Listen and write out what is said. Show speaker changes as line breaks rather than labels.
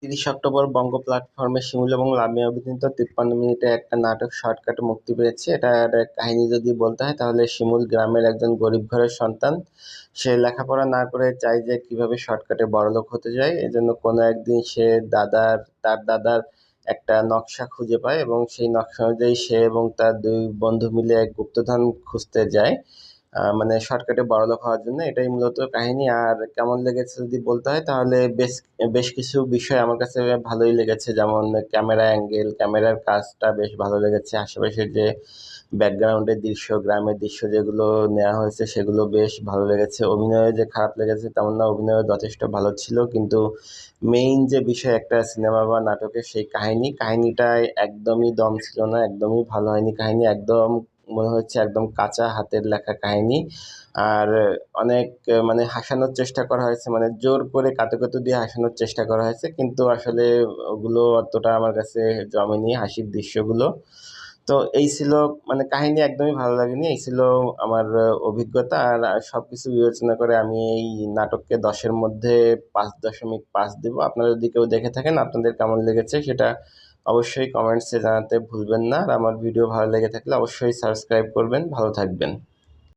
30 October বঙ্গ প্ল্যাটফর্মে শিমুল এবং লামিয়া অভিনীত 53 মিনিটে একটা নাটক শর্টকাটে মুক্তি পেয়েছে। এটার কাহিনী যদি বলতে হয় তাহলে শিমুল গ্রামের একজন গরিব ঘরের সন্তান। সে লেখাপড়া না করে চায় যে কিভাবে শর্টকাটে বড়লোক হতে যায়। এজন্য কোনো একদিন সে তার দাদার একটা নকশা খুঁজে পায় এবং সেই নকশা অনুযায়ী সে এবং তার দুই বন্ধু মিলে এক গুপ্তধন খুঁজতে যায়। মানে শর্টকাটে বড়লোক হওয়ার জন্য। এটাই মূলত কাহিনী। আর কেমন লেগেছে যদি বলতে হয় তাহলে বেশ বেশ কিছু বিষয় আমার কাছে ভালোই লেগেছে, যেমন ক্যামেরা অ্যাঙ্গেল, ক্যামেরার কাজটা বেশ ভালো লেগেছে। আশেপাশের যে ব্যাকগ্রাউন্ডের দৃশ্য, গ্রামের দৃশ্য যেগুলো নেওয়া হয়েছে সেগুলো বেশ ভালো লেগেছে। অভিনয়ে যে খারাপ লেগেছে তেমন না, অভিনয় যথেষ্ট ভালো ছিল। কিন্তু মেইন যে বিষয় একটা সিনেমা বা নাটকের সেই কাহিনীটায় একদমই দম ছিল না, একদমই ভালো হয়নি কাহিনী। একদম মনে হচ্ছে একদম কাঁচা হাতের লেখা কাহিনী। আর অনেক মানে হাসানোর চেষ্টা করা হয়েছে, মানে জোর করে কাতুকুতু দিয়ে হাসানোর চেষ্টা করা হয়েছে, কিন্তু আসলে ওগুলো অতটা আমার কাছে জমেনি, হাসির দৃশ্যগুলো। তো এই ছিল, মানে কাহিনী একদমই ভালো লাগেনি। এই ছিল আমার অভিজ্ঞতা। আর সবকিছু বিবেচনা করে আমি এই নাটককে 10-এর মধ্যে 5.5 দিব। আপনারা যদি কেউ দেখে থাকেন, আপনাদের কেমন লেগেছে সেটা অবশ্যই কমেন্টসে জানাতে ভুলবেন না। আর আমার ভিডিও ভালো লেগে থাকলে অবশ্যই সাবস্ক্রাইব করবেন। ভালো থাকবেন।